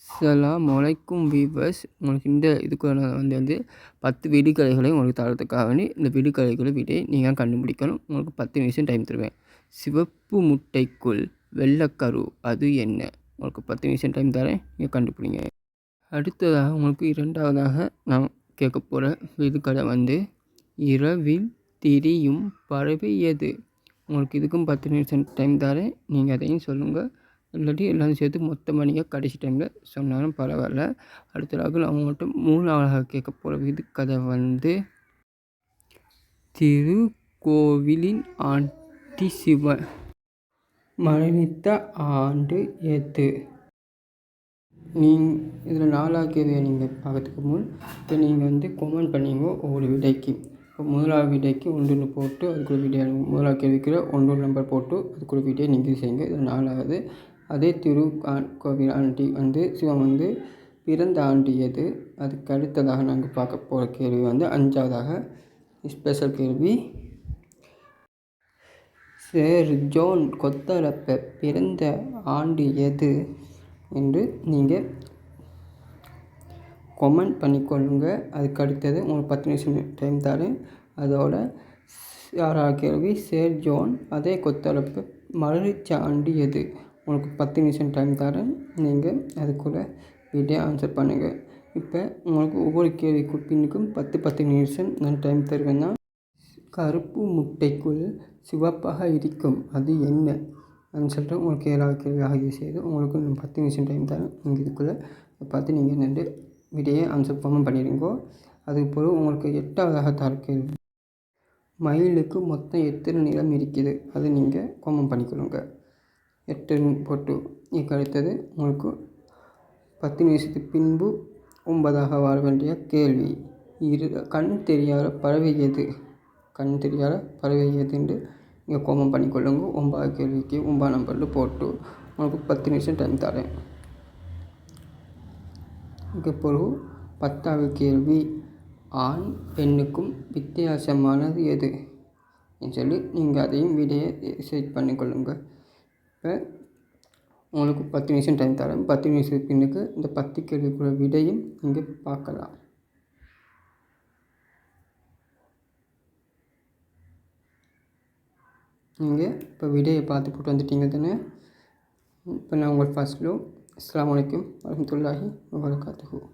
அஸ்ஸலாமு அலைக்கும் வீவர்ஸ். உங்களுக்கு இந்த இதுக்கு நான் வந்து 10 விடுகதைகளை உங்களுக்கு தரதுக்காக வேண்டி இந்த விடுகதைகளை விடையை நீங்கள் கண்டுபிடிக்கணும். உங்களுக்கு 10 நிமிஷம் டைம் தருவேன். சிவப்பு முட்டைக்குள் வெள்ளைக்கரு அது என்ன? உங்களுக்கு 10 நிமிஷம் டைம் தரேன், நீங்கள் கண்டுபிடிங்க. அடுத்ததாக உங்களுக்கு இரண்டாவதாக நான் கேட்க போகிற விடுகதை வந்து இரவில் திரியும் பறவை எது? உங்களுக்கு இதுக்கும் 10 நிமிஷம் டைம் தரேன், நீங்கள் அதையும் சொல்லுங்கள். இல்லாட்டி எல்லாரும் சேர்த்து மொத்தமாக நீங்கள் கடைசி டைமில் சொன்னாலும் பரவாயில்ல. அடுத்ததாக நான் உங்கள்கிட்ட மூணாவதாக கேட்க போகிற விடுகதை வந்து திருக்கோவிலின் ஆண்டி சிவன் மரணித்த ஆண்டு எது? இதில் 4 கேள்வியை நீங்கள் பார்க்கறதுக்கு முன் இப்போ நீங்கள் வந்து கமெண்ட் பண்ணிங்க ஒவ்வொரு விடைக்கு. இப்போ முதலாவது விடைக்கு 1 போட்டு அதுக்குள்ள விடை, முதலாவது கேள்விக்கு 1 நம்பர் போட்டு அதுக்குள்ள விடையை நீங்கள் செய்யுங்க. இது 4வது. அதே கோவில் ஆண்டி வந்து சிவன் வந்து பிறந்த ஆண்டு எது? அதுக்கு அடுத்ததாக நாங்கள் பார்க்க போகிற கேள்வி வந்து 5வதாக ஸ்பெஷல் கேள்வி. சேர் ஜோன் கொத்தளப்ப பிறந்த ஆண்டு எது என்று நீங்கள் கமெண்ட் பண்ணிக்கொள்ளுங்க. அதுக்கு அடுத்தது உங்களுக்கு 10 நிமிஷம் டைம் தரேன். அதோட 6வது கேள்வி சேர் ஜோன் அதே கொத்தளப்ப மரணித்த ஆண்டு எது? உங்களுக்கு 10 நிமிஷம் டைம் தரேன், நீங்கள் அதுக்குள்ளே விடையை ஆன்சர் பண்ணுங்கள். இப்போ உங்களுக்கு ஒவ்வொரு கேள்விக்கு பின்னுக்கும் 10 நிமிஷம் நான் டைம் தருவேன்னா, கருப்பு முட்டைக்குள் சிவப்பாக இருக்கும் அது என்ன அப்படின்னு சொல்லிட்டு உங்களுக்கு 7வது கேள்வி ஆகிய செய்து உங்களுக்கு நான் 10 நிமிஷம் டைம் தரேன். நீங்கள் இதுக்குள்ளே பார்த்து நீங்கள் என்னென்று விடையை ஆன்சர் பண்ணிடுங்கோ. அதுபோல் உங்களுக்கு 8வதாக தர கேள்வி, மயிலுக்கு மொத்தம் எத்தனை நிறம் இருக்குது? அது நீங்கள் கமெண்ட் பண்ணிக்கொள்ளுங்க. 8 போட்டு இதுக்கு அடுத்தது உங்களுக்கு 10 நிமிஷத்துக்கு பின்பு 9தாக வர வேண்டிய கேள்வி, கண் தெரியாத பறவை எது? கண் தெரியாத பறவை எதுன்னு நீங்கள் கமெண்ட் பண்ணிக்கொள்ளுங்க. 9வது கேள்விக்கு 9 நம்பரில் போட்டு உங்களுக்கு 10 நிமிஷம் டைம் தரேன். இப்போது 10வது கேள்வி, ஆண் பெண்ணுக்கும் வித்தியாசமானது எது சொல்லி நீங்கள் அதையும் விடையை செட் பண்ணிக்கொள்ளுங்க. இப்போ உங்களுக்கு 10 நிமிஷம் டைம் தரேன். 10 நிமிஷத்துக்கு பின்னுக்கு இந்த 10 கேள்விக்குள்ள விடையும் நீங்கள் பார்க்கலாம். நீங்கள் இப்போ விடையை பார்த்து போட்டு வந்துட்டீங்க தானே? இப்போ நான் உங்கள் ஃபர்ஸ்ட் லோ. அஸ்ஸலாமு அலைக்கும் வரஹ்மத்துல்லாஹி வபரகாத்துஹு.